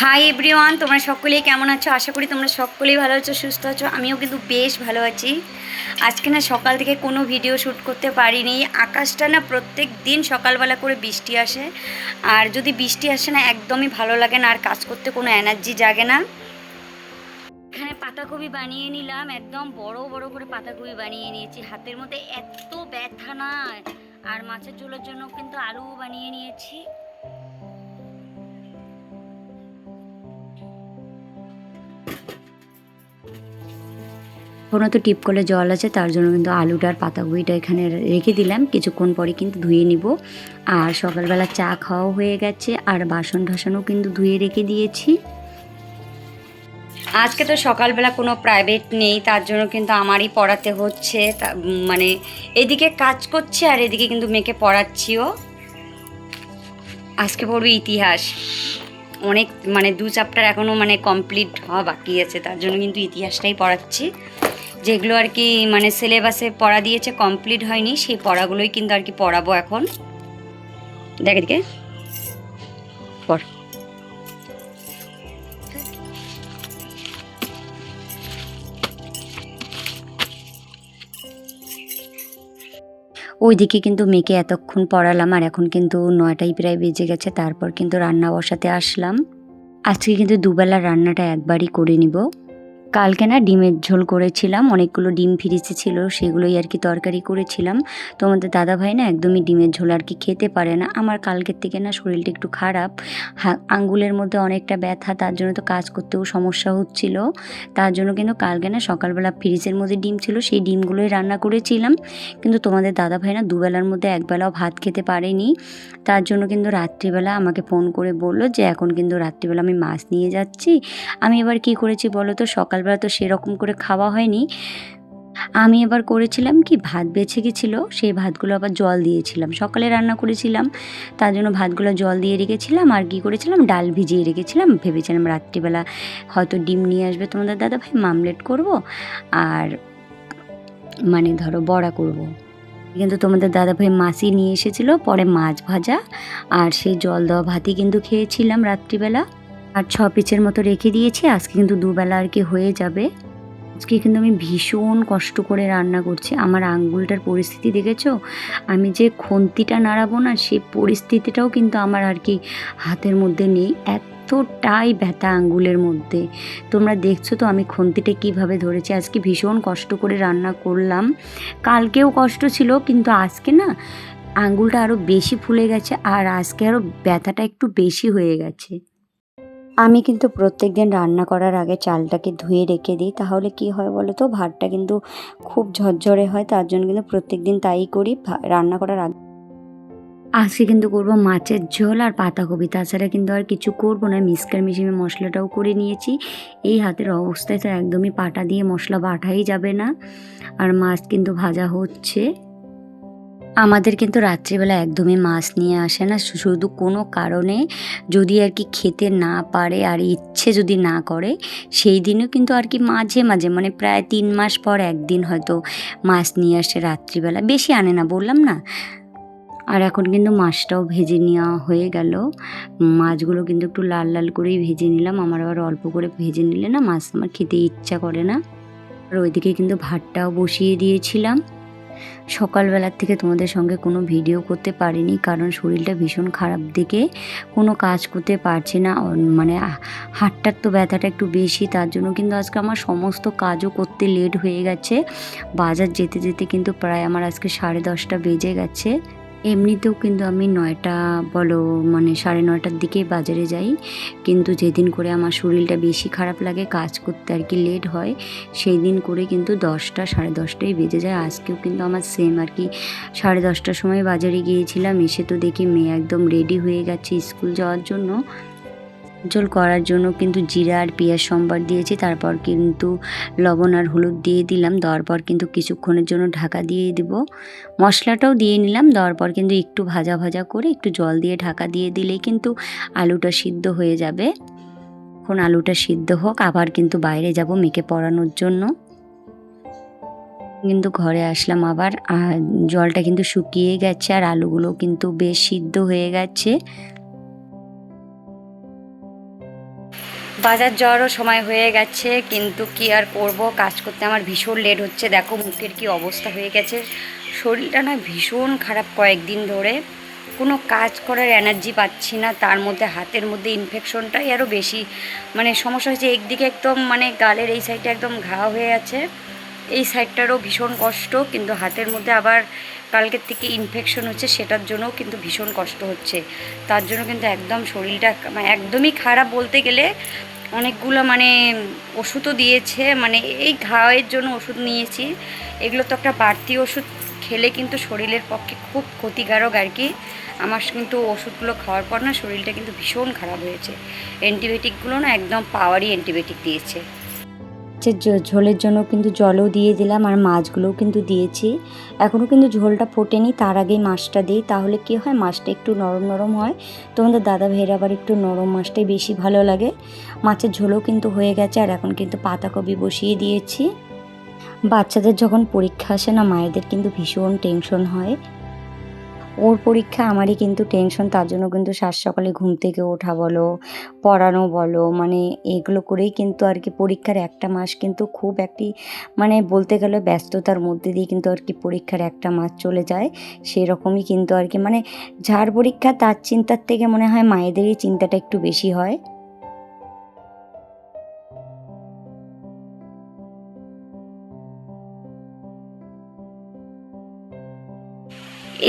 Hi everyone, তোমরা সকলেই কেমন আছো? আশা করি তোমরা সকলেই ভালো আছো, সুস্থ আছো। আমিও কিন্তু বেশ ভালো আছি। আজকে না সকাল থেকে কোনো ভিডিও শ্যুট করতে পারিনি। আকাশটা না প্রত্যেক দিন সকালবেলা করে বৃষ্টি আসে, আর যদি বৃষ্টি আসে না একদমই ভালো লাগে না, আর কাজ করতে কোনো এনার্জি জাগে না। এখানে পাতাকপি বানিয়ে নিলাম, একদম বড় বড় করে পাতাকপি বানিয়ে নিয়েছি। হাতের মধ্যে এত ব্যথা না। আর মাছের ঝোলের জন্য কিন্তু আলু বানিয়ে নিয়েছি। এখনও তো টিপ কলে জল আছে, তার জন্য কিন্তু আলুটা আর পাতাকপিটা এখানে রেখে দিলাম। কিছুক্ষণ পরে কিন্তু ধুয়ে নিব। আর সকালবেলা চা খাওয়াও হয়ে গেছে, আর বাসন ঠাসনও কিন্তু ধুয়ে রেখে দিয়েছি। আজকে তো সকালবেলা কোনো প্রাইভেট নেই, তার জন্য কিন্তু আমারই পড়াতে হচ্ছে। মানে এদিকে কাজ করছে আর এদিকে কিন্তু মেয়েকে পড়াচ্ছিও। আজকে পড়বে ইতিহাস। অনেক মানে 2 চ্যাপ্টার এখনও মানে কমপ্লিট হওয়া বাকি আছে, তার জন্য কিন্তু ইতিহাসটাই পড়াচ্ছি। যেগুলো আর কি মানে সিলেবাসে পড়া দিয়েছে কমপ্লিট হয়নি, সেই পড়াগুলোই কিন্তু আর কি পড়াবো এখন। দেখ এদিকে পড়। ওইদিকে কিন্তু মেয়েকে এতক্ষণ পড়ালাম, আর এখন কিন্তু 9টাই প্রায় বেজে গেছে। তারপর কিন্তু রান্না বসাতে আসলাম। আজকে কিন্তু দুবেলা রান্নাটা একবারই করে নিব। কালকে না ডিমের ঝোল করেছিলাম, অনেকগুলো ডিম ফ্রিজে ছিল, সেগুলোই আর কি তরকারি করেছিলাম। তো আমাদের দাদাভাই না একদমই ডিমের ঝোল আর কি খেতে পারে না। আমার কালকের থেকে না শরীরটা একটু খারাপ, আঙ্গুলের মধ্যে অনেকটা ব্যথা, তার জন্য তো কাজ করতেও সমস্যা হচ্ছিল। তার জন্য কিন্তু কালকে না সকালবেলা ফ্রিজের মধ্যে ডিম ছিল, সেই ডিমগুলোই রান্না করেছিলাম। কিন্তু তোমাদের দাদাভাই না দুবেলার মধ্যে একবেলাও ভাত খেতে পারেনি। তার জন্য কিন্তু রাত্রিবেলা আমাকে ফোন করে বলল যে এখন কিন্তু রাত্রিবেলা আমি মাছ নিয়ে যাচ্ছি। আমি এবার কি করেছি বলো তো, সকালবেলা তো সেরকম করে খাওয়া হয়নি। আমি এবার করেছিলাম কি, ভাত বেঁচে গেছিলো, সেই ভাতগুলো আবার জল দিয়েছিলাম। সকালে রান্না করেছিলাম, তার জন্য ভাতগুলো জল দিয়ে রেখেছিলাম। আর কি করেছিলাম, ডাল ভিজিয়ে রেখেছিলাম। ভেবেছিলাম রাত্রিবেলা হয়তো ডিম নিয়ে আসবে তোমাদের দাদাভাই, মামলেট করব আর মানে ধরো বড়া করব। কিন্তু তোমাদের দাদাভাই মাছই নিয়ে এসেছিলো, পরে মাছ ভাজা আর সেই জল দেওয়া ভাতই কিন্তু খেয়েছিলাম রাত্রিবেলা। আর 6 পিসের মতো রেখে দিয়েছি, আজকে কিন্তু দুবেলা আর কি হয়ে যাবে। আজকে কিন্তু আমি ভীষণ কষ্ট করে রান্না করছি। আমার আঙ্গুলটার পরিস্থিতি দেখেছো? আমি যে খুন্তিটা নাড়াবো না, সে পরিস্থিতিটাও কিন্তু আমার আর কি হাতের মধ্যে নেই। এতটাই ব্যথা আঙ্গুলের মধ্যে। তোমরা দেখছো তো আমি খুন্তিটা কিভাবে ধরেছি। আজকে ভীষণ কষ্ট করে রান্না করলাম। কালকেও কষ্ট ছিল, কিন্তু আজকে না আঙ্গুলটা আরও বেশি ফুলে গেছে, আর আজকে আরও ব্যথাটা একটু বেশি হয়ে গেছে। আমি কিন্তু প্রত্যেকদিন রান্না করার আগে চালটাকে ধুয়ে রেখে দিই, তাহলে কি হয় বলো তো, ভাতটা কিন্তু খুব ঝরঝরে হয়। তার জন্য কিন্তু প্রত্যেকদিন তাই করি রান্না করার আগে। আজকে কিন্তু করবো মাছের ঝোল আর পাতাকপি, তাছাড়া কিন্তু আর কিছু করবো না। মিক্সচার মেশিনে মশলাটাও করে নিয়েছি। এই হাতের অবস্থায় তো একদমই পাটা দিয়ে মশলা বাটাই যাবে না। আর মাছ কিন্তু ভাজা হচ্ছে। আমাদের কিন্তু রাত্রিবেলা একদমই মাছ নিয়ে আসে না, শুধু কোনো কারণে যদি আর কি খেতে না পারে আর ইচ্ছে যদি না করে, সেই দিনও কিন্তু আর কি মাঝে মাঝে মানে প্রায় 3 মাস পর একদিন হয়তো মাছ নিয়ে আসে রাত্রিবেলা, বেশি আনে না, বললাম না। আর এখন কিন্তু মাছটাও ভেজে নেওয়া হয়ে গেল। মাছগুলো কিন্তু একটু লাল লাল করেই ভেজে নিলাম। আমার আবার অল্প করে ভেজে নিলে না মাছ আমার খেতে ইচ্ছা করে না। আর ওইদিকে কিন্তু ভাতটাও বসিয়ে দিয়েছিলাম। সকালবেলার থেকে তোমাদের সঙ্গে কোনো ভিডিও করতে পারিনি, কারণ শরীরটা ভীষণ খারাপ দিকে কোনো কাজ করতে পারছি না। মানে হাতটার তো ব্যথাটা একটু বেশি, তার জন্য কিন্তু আজকে আমার সমস্ত কাজও করতে লেট হয়ে গেছে। বাজার যেতে যেতে কিন্তু প্রায় আমার আজকে 10:30 বেজে গেছে। এমনিতেও কিন্তু আমি 9টা বলো মানে 9:30টার দিকেই বাজারে যাই, কিন্তু যেদিন করে আমার শরীরটা বেশি খারাপ লাগে, কাজ করতে আর কি লেট হয়, সেই দিন করে কিন্তু 10টা 10:30টাই বেজে যায়। আজকেও কিন্তু আমার সেম আর কি 10:30টার সময় বাজারে গিয়েছিলাম। এসে তো দেখি মেয়ে একদম রেডি হয়ে গেছে স্কুল যাওয়ার জন্য। ঝোল করার জন্য কিন্তু জিরা আর পেঁয়াজ সম্বার দিয়েছি, তারপর কিন্তু লবণ আর হলুদ দিয়ে দিলাম। দেওয়ার পর কিন্তু কিছুক্ষণের জন্য ঢাকা দিয়ে দেব। মশলাটাও দিয়ে নিলাম। দেওয়ার পর কিন্তু একটু ভাজা ভাজা করে একটু জল দিয়ে ঢাকা দিয়ে দিলেই কিন্তু আলুটা সিদ্ধ হয়ে যাবে। এখন আলুটা সিদ্ধ হোক, আবার কিন্তু বাইরে যাব মেয়েকে পড়ানোর জন্য। কিন্তু ঘরে আসলাম আবার, আর জলটা কিন্তু শুকিয়ে গেছে আর আলুগুলো কিন্তু বেশ সিদ্ধ হয়ে গেছে। বাজার যাওয়ারও সময় হয়ে গেছে, কিন্তু কি আর করব, কাজ করতে আমার ভীষণ লেট হচ্ছে। দেখো মুখের কি অবস্থা হয়ে গেছে, শরীরটা না ভীষণ খারাপ কয়েকদিন ধরে, কোনো কাজ করার এনার্জি পাচ্ছি না। তার মধ্যে হাতের মধ্যে ইনফেকশনটাই আরও বেশি মানে সমস্যা হয়েছে। একদিকে একদম মানে গালের এই সাইডটা একদম ঘা হয়ে আছে, এই সাইডটারও ভীষণ কষ্ট, কিন্তু হাতের মধ্যে আবার কালকের থেকে ইনফেকশন হচ্ছে, সেটার জন্যও কিন্তু ভীষণ কষ্ট হচ্ছে। তার জন্য কিন্তু একদম শরীরটা মানে একদমই খারাপ বলতে গেলে। অনেকগুলো মানে ওষুধও দিয়েছে, মানে এই ঘায়ের জন্য ওষুধ নিয়েছি। এগুলো তো একটা বাড়তি ওষুধ খেলে কিন্তু শরীরের পক্ষে খুব ক্ষতিকারক আর কি। আমার কিন্তু ওষুধগুলো খাওয়ার পর না শরীরটা কিন্তু ভীষণ খারাপ হয়েছে। অ্যান্টিবায়োটিকগুলো না একদম পাওয়ারই অ্যান্টিবায়োটিক দিয়েছে। ঝোলের জন্য কিন্তু জলও দিয়ে দিলাম আর মাছগুলোও কিন্তু দিয়েছি। এখনও কিন্তু ঝোলটা ফোটেনি, তার আগেই মাছটা দিই, তাহলে কী হয় মাছটা একটু নরম নরম হয়। তোমাদের দাদা ভাইয়ের আবার একটু নরম মাছটাই বেশি ভালো লাগে। মাছের ঝোলও কিন্তু হয়ে গেছে, আর এখন কিন্তু পাতাকপি বসিয়ে দিয়েছি। বাচ্চাদের যখন পরীক্ষা আসে না, মায়েদের কিন্তু ভীষণ টেনশন হয়। ওর পরীক্ষা আমারই কিন্তু টেনশন, তার জন্য কিন্তু সাত সকালে ঘুম থেকে ওঠা বলো, পড়ানো বলো, মানে এগুলো করেই কিন্তু আর কি পরীক্ষার একটা মাস কিন্তু খুব একটি মানে বলতে গেলে ব্যস্ততার মধ্যে দিয়ে কিন্তু আর কি পরীক্ষার একটা মাস চলে যায়। সেরকমই কিন্তু আর কি মানে যার পরীক্ষা তার চিন্তার থেকে মনে হয় মায়েদেরই চিন্তাটা একটু বেশি হয়।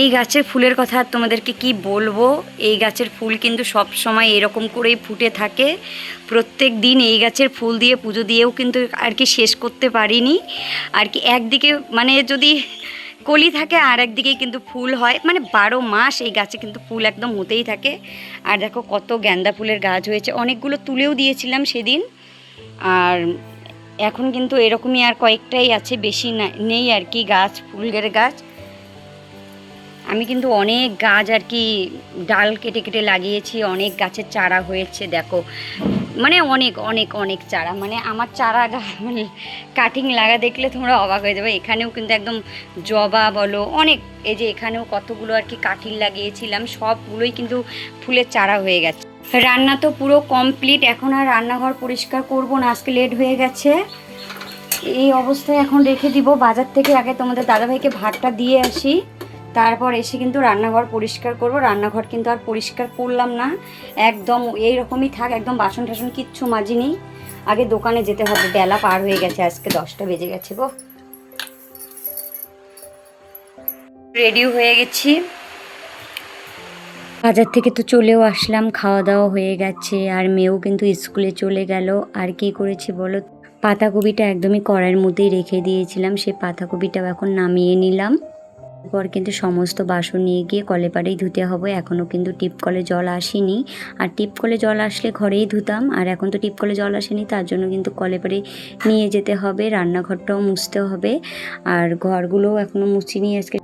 এই গাছের ফুলের কথা আর তোমাদেরকে কি বলবো। এই গাছের ফুল কিন্তু সব সময় এরকম করেই ফুটে থাকে। প্রত্যেক দিন এই গাছের ফুল দিয়ে পুজো দিয়েও কিন্তু আর কি শেষ করতে পারিনি আর কি। একদিকে মানে যদি কলি থাকে আর একদিকে কিন্তু ফুল হয়, মানে 12 মাস এই গাছে কিন্তু ফুল একদম হতেই থাকে। আর দেখো কত গাঁদা ফুলের গাছ হয়েছে, অনেকগুলো তুলেও দিয়েছিলাম সেদিন। আর এখন কিন্তু এরকমই আর কয়েকটাই আছে, বেশি না নেই আর কি গাছ, ফুলের গাছ। আমি কিন্তু অনেক গাছ আর কি ডাল কেটে কেটে লাগিয়েছি, অনেক গাছের চারা হয়েছে দেখো, মানে অনেক অনেক অনেক চারা, মানে আমার চারা মানে কাটিং লাগা দেখলে তোমরা অবাক হয়ে যাবে। এখানেও কিন্তু একদম জবা বলো অনেক, এই যে এখানেও কতগুলো আর কি কাটিং লাগিয়েছিলাম, সবগুলোই কিন্তু ফুলের চারা হয়ে গেছে। রান্না তো পুরো কমপ্লিট, এখন আর রান্নাঘর পরিষ্কার করব না, আজকে লেট হয়ে গেছে। এই অবস্থায় এখন রেখে দিব, বাজার থেকে আগে তোমাদের দাদাভাইকে ভাতটা দিয়ে আসি, তারপর এসে কিন্তু রান্নাঘর পরিষ্কার করব। রান্নাঘর কিন্তু আর পরিষ্কার করলাম না, একদম এই রকমই থাক, একদম বাসন টাসন কিচ্ছু মাজিনি। আগে দোকানে যেতে হবে, বেলা পার হয়ে গেছে, আজকে 10টা বেজে গেছে গো। রেডি হয়ে গেছি, বাজার থেকে তো চলেও আসলাম, খাওয়া দাওয়া হয়ে গেছে, আর মেয়েও কিন্তু স্কুলে চলে গেল। আর কি করেছি বলো, পাতাকপিটা একদমই কড়াইয়ের মধ্যেই রেখে দিয়েছিলাম, সেই পাতাকপিটাও এখন নামিয়ে নিলাম। এরপর কিন্তু সমস্ত বাসন নিয়ে গিয়ে কলে পাড়েই ধুতে হবে। এখনও কিন্তু টিপ কলে জল আসেনি, আর টিপ কলে জল আসলে ঘরেই ধুতাম, আর এখন তো টিপ কলে জল আসেনি, তার জন্য কিন্তু কলে পাড়ে নিয়ে যেতে হবে। রান্নাঘরটাও মুছতে হবে, আর ঘরগুলোও এখনও মুছিনি আজকে।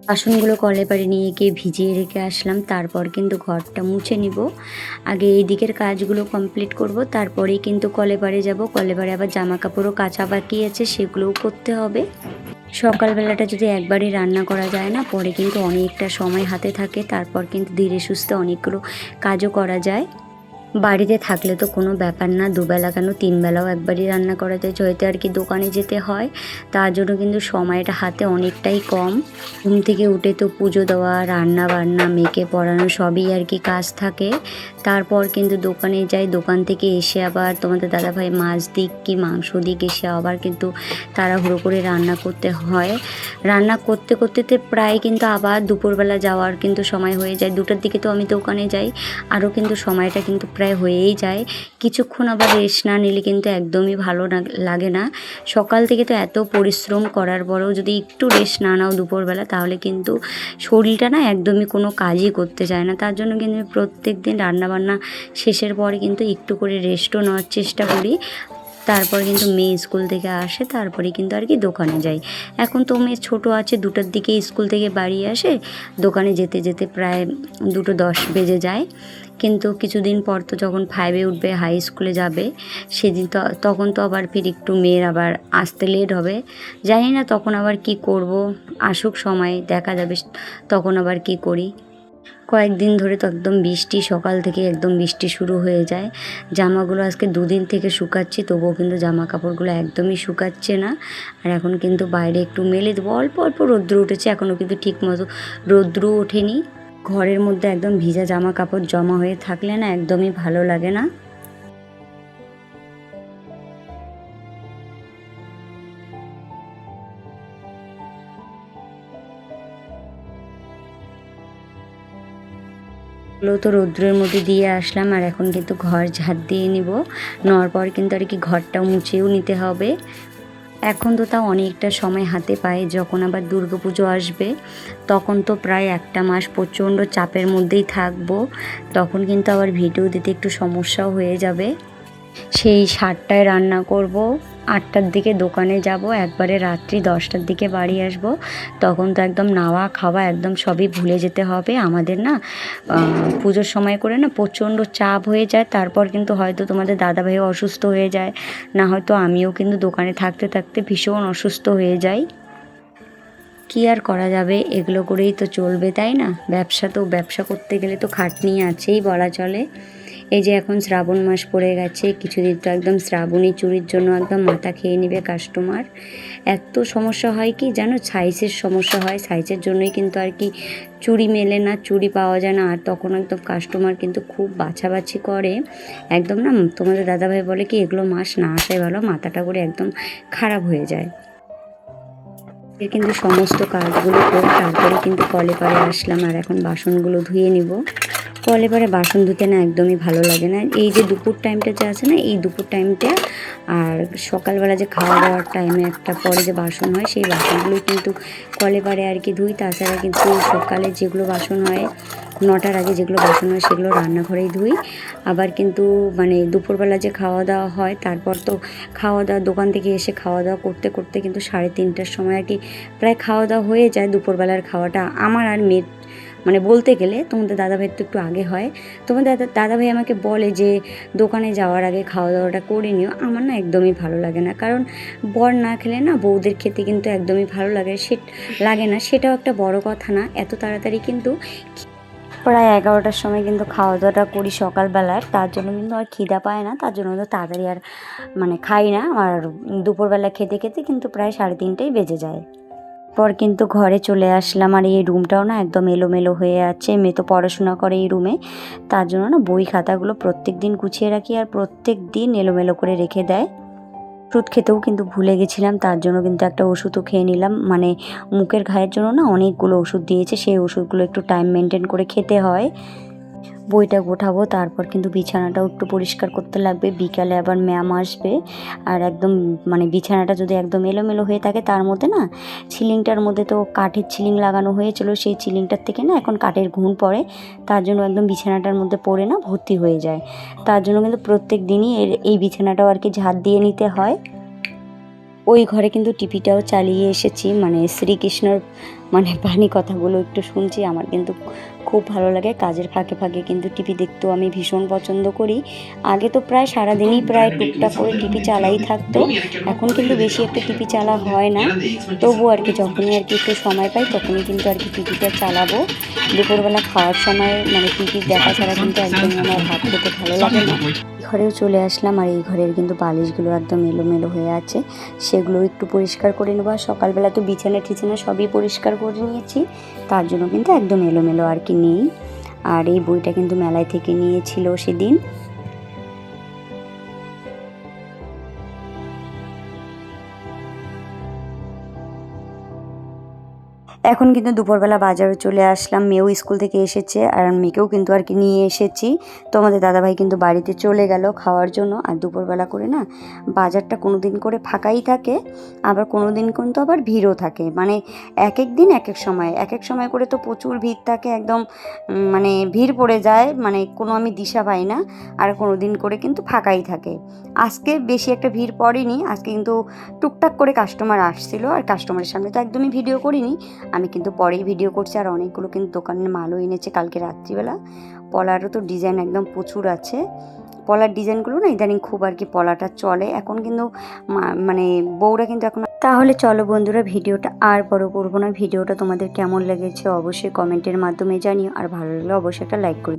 বাসনগুলো কলে পাড়ে নিয়ে গিয়ে ভিজিয়ে রেখে আসলাম, তারপর কিন্তু ঘরটা মুছে নিব। আগে এই দিকের কাজগুলো কমপ্লিট করব, তারপরেই কিন্তু কলে পাড়ে যাব। কলে পাড়ে আবার জামা কাপড়ও কাচা বাকি আছে, সেগুলোও করতে হবে। সকালবেলাটা যদি একবারই রান্না করা যায় না, পরে কিন্তু অনেকটা সময় হাতে থাকে, তারপর কিন্তু ধীরে সুস্থে অনেকগুলো কাজও করা যায়। বাড়িতে থাকলে তো কোনো ব্যাপার না, দুবেলা কেন 3 বেলাও একবারই রান্না করা যায়, যেহেতু আর কি দোকানে যেতে হয়, তার জন্য কিন্তু সময়টা হাতে অনেকটাই কম। ঘুম থেকে উঠে তো পুজো দেওয়া, রান্না বান্না, মেয়েকে পড়ানো সবই আর কি কাজ থাকে। তারপর কিন্তু দোকানে যাই, দোকান থেকে এসে আবার তোমাদের দাদাভাই মাছ দিক কি মাংস দিক, এসে আবার কিন্তু তাড়াহুড়ো করে রান্না করতে হয়। রান্না করতে করতে তো প্রায় কিন্তু আবার দুপুরবেলা যাওয়ার কিন্তু সময় হয়ে যায়, 2টার দিকে তো আমি দোকানে যাই, আরও কিন্তু সময়টা কিন্তু প্রায় হয়েই যায়। কিছুক্ষণ আবার রেস্ট না নিলে কিন্তু একদমই ভালো লাগে না। সকাল থেকে তো এত পরিশ্রম করার পরেও যদি একটু রেস্ট না নাও দুপুরবেলা, তাহলে কিন্তু শরীরটা না একদমই কোনো কাজই করতে চায় না। তার জন্য কিন্তু প্রত্যেক দিন রান্নাবান্না শেষের পরে কিন্তু একটু করে রেস্টও নেওয়ার চেষ্টা করি। তারপর কিন্তু মেয়ে স্কুল থেকে আসে, তারপরে কিন্তু আর কি দোকানে যাই। এখন তো মেয়ে ছোটো আছে, 2টার দিকে স্কুল থেকে বাড়ি আসে, দোকানে যেতে যেতে প্রায় 2:10 বেজে যায়। কিন্তু কিছুদিন পর তো যখন 5-এ উঠবে, হাই স্কুলে যাবে, সেদিন তো তখন তো আবার ফির একটু মেয়ের আবার আসতে লেট হবে। জানি না তখন আবার কি করব, আসুক সময় দেখা যাবে তখন আবার কি করি। কয়েকদিন ধরে তো একদম বৃষ্টি, সকাল থেকে একদম বৃষ্টি শুরু হয়ে যায়। জামাগুলো আজকে 2 দিন থেকে শুকাচ্ছি, তবুও কিন্তু জামা কাপড়গুলো একদমই শুকাচ্ছে না। আর এখন কিন্তু বাইরে একটু মেলে দেবো, অল্প অল্প রৌদ্র উঠেছে, এখনও কিন্তু ঠিক মতো রৌদ্রও ওঠেনি। ঘরের মধ্যে একদম ভিজা জামা কাপড় জমা হয়ে থাকলে না একদমই ভালো লাগে না। এগুলো তো রৌদ্রের মধ্যে দিয়ে আসলাম, আর এখন কিন্তু ঘর ঝাড় দিয়ে নিব। নেওয়ার পর কিন্তু আর কি ঘরটা মুছেও নিতে হবে। এখন তো তাও অনেকটা সময় হাতে পায়, যখন আবার দুর্গাপুজো আসবে তখন তো প্রায় একটা মাস প্রচণ্ড চাপের মধ্যেই থাকবো। তখন কিন্তু আবার ভিডিও দিতে একটু সমস্যাও হয়ে যাবে। সেই 7টায় রান্না করব, 8টার দিকে দোকানে যাব, একবারে রাত্রি 10টার দিকে বাড়ি আসব। তখন তো একদম নাওয়া খাওয়া একদম সবই ভুলে যেতে হবে আমাদের না। পুজোর সময় করে না প্রচণ্ড চাপ হয়ে যায়, তারপর কিন্তু হয়তো তোমাদের দাদাভাইও অসুস্থ হয়ে যায়, না হয়তো আমিও কিন্তু দোকানে থাকতে থাকতে ভীষণ অসুস্থ হয়ে যাই। কী আর করা যাবে, এগুলো করেই তো চলবে, তাই না? ব্যবসা করতে গেলে তো খাটনি আছেই বলা চলে। এই যে এখন শ্রাবণ মাস পড়ে গেছে, কিছুদিন তো একদম শ্রাবণী চুড়ির জন্য একদম মাথা খেয়ে নেবে কাস্টমার। এত সমস্যা হয় কি জানো, সাইজের সমস্যা হয়, সাইজের জন্যই কিন্তু আর কি চুড়ি মেলে না, চুড়ি পাওয়া যায় না। আর তখন একদম কাস্টমার কিন্তু খুব বাছাবাছি করে একদম না। তোমাদের দাদাভাই বলে কি এগুলো মাস না আসাই ভালো, মাথাটা করে একদম খারাপ হয়ে যায়। কিন্তু সমস্ত কাজগুলো করে তারপরে কিন্তু কলে পাড়ে আসলাম, আর এখন বাসনগুলো ধুয়ে নিব। কলে পাড়ে বাসন ধুতে না একদমই ভালো লাগে না। এই যে দুপুর টাইমটা যে আছে না, এই দুপুর টাইমটা আর সকালবেলা যে খাওয়া দাওয়ার টাইমে একটা পরে যে বাসন হয়, সেই বাসনগুলোই কিন্তু কলে পাড়ে আর কি ধুই। তাছাড়া কিন্তু সকালে যেগুলো বাসন হয়, 9টার আগে যেগুলো বাসন হয় সেগুলো রান্নাঘরেই ধুই। আবার কিন্তু মানে দুপুরবেলা যে খাওয়া দাওয়া হয়, তারপর তো খাওয়া দাওয়া দোকান থেকে এসে খাওয়া দাওয়া করতে করতে কিন্তু 3:30টার সময় আর কি প্রায় খাওয়া দাওয়া হয়ে যায়। দুপুরবেলার খাওয়াটা আমার আর মেয়ের মানে বলতে গেলে তোমাদের দাদাভাইয়ের তো একটু আগে হয়। তোমাদের দাদাভাই আমাকে বলে যে দোকানে যাওয়ার আগে খাওয়া দাওয়াটা করে নিও। আমার না একদমই ভালো লাগে না, কারণ বর না খেলে না বউদের খেতে কিন্তু একদমই ভালো লাগে না। সেটাও একটা বড় কথা না, এত তাড়াতাড়ি কিন্তু প্রায় 11টার সময় কিন্তু খাওয়া দাওয়াটা করি সকালবেলার, তার জন্য কিন্তু আর খিদা পায় না, তার জন্য তো তাড়াতাড়ি আর মানে খাই না। আর দুপুরবেলা খেতে খেতে কিন্তু প্রায় 3:30টাই বেজে যায়। পর কিন্তু ঘরে চলে আসলাম, আর এই রুমটাও না একদম এলোমেলো হয়ে আছে। মেয়ে তো পড়াশোনা করে এই রুমে, তার জন্য না বই খাতাগুলো প্রত্যেক দিন গুছিয়ে রাখি, আর প্রত্যেক দিন এলোমেলো করে রেখে দেয়। ওষুধ খেতেও কিন্তু ভুলে গেছিলাম, তার জন্য কিন্তু একটা ওষুধও খেয়ে নিলাম। মানে মুখের ঘায়ের জন্য না অনেকগুলো ওষুধ দিয়েছে, সেই ওষুধগুলো একটু টাইম মেনটেন করে খেতে হয়। বইটা গোছাবো, তারপর কিন্তু বিছানাটাও একটু পরিষ্কার করতে লাগবে, বিকালে আবার ম্যাম আসবে। আর একদম মানে বিছানাটা যদি একদম এলোমেলো হয়ে থাকে, তার মধ্যে না সিলিংটার মধ্যে তো কাঠের সিলিং লাগানো হয়েছিল, সেই সিলিংটার থেকে না এখন কাঠের ঘুণ পড়ে, তার জন্য একদম বিছানাটার মধ্যে পড়ে না ভর্তি হয়ে যায়। তার জন্য কিন্তু প্রত্যেক দিনই এই বিছানাটাও আর কি ঝাড় দিয়ে নিতে হয়। ওই ঘরে কিন্তু টিভিটাও চালিয়ে এসেছি, মানে শ্রীকৃষ্ণর মানে বাণী কথাগুলো একটু শুনছি। আমার কিন্তু খুব ভালো লাগে, কাজের ফাঁকে ফাঁকে কিন্তু টিভি দেখতেও আমি ভীষণ পছন্দ করি। আগে তো প্রায় সারাদিনই প্রায় টুকটাক করে টিভি চালাই থাকতো, এখন কিন্তু বেশি একটা টিভি চালা হয় না। তবু আর কি যখনই আর কি একটু সময় পাই তখনই কিন্তু আর কি টিভিটা চালাবো। দুপুরবেলা খাওয়ার সময় মানে টিভি দেখা ছাড়া কিন্তু একদমই আমার ভাত খেতে ভালো লাগে না। ঘরেও চলে আসলাম, আর এই ঘরের কিন্তু বালিশগুলো একদম এলোমেলো হয়ে আছে, সেগুলো একটু পরিষ্কার করে নেবো। আর সকালবেলা তো বিছানা টিছানা সবই পরিষ্কার করে নিয়েছি, তার জন্য কিন্তু একদম এলোমেলো আর কি নেই। আর এই বইটা কিন্তু মেলায় থেকে নিয়েছিল সেদিন। এখন কিন্তু দুপুরবেলা বাজারে চলে আসলাম, মেয়েও স্কুল থেকে এসেছে আর মেয়েকেও কিন্তু আর কি নিয়ে এসেছি। তো আমাদের দাদাভাই কিন্তু বাড়িতে চলে গেল খাওয়ার জন্য। আর দুপুরবেলা করে না বাজারটা কোনো দিন করে ফাঁকাই থাকে, আবার কোনো দিন কিন্তু আবার ভিড়ও থাকে। মানে এক এক দিন এক এক সময় করে তো প্রচুর ভিড় থাকে, একদম মানে ভিড় পড়ে যায়, মানে কোনো আমি দিশা পাই না। আর কোনো দিন করে কিন্তু ফাঁকাই থাকে। আজকে বেশি একটা ভিড় পড়েনি, আজকে কিন্তু টুকটাক করে কাস্টমার আসছিল। আর কাস্টমারের সামনে তো একদমই ভিডিও করিনি, আমি কিন্তু পরেই ভিডিও করছি। আর অনেকগুলো কিন্তু দোকানের মালও এনেছে কালকে রাত্রিবেলা। পলারও তো ডিজাইন একদম প্রচুর আছে। পলার ডিজাইনগুলো না ইদানিং খুব আর কি পলাটা চলে এখন, কিন্তু মানে বউরা কিন্তু এখন। তাহলে চলো বন্ধুরা, ভিডিওটা আর বড় করবো না। ভিডিওটা তোমাদের কেমন লেগেছে অবশ্যই কমেন্টের মাধ্যমে জানিও, আর ভালো লাগলে অবশ্যই একটা লাইক করে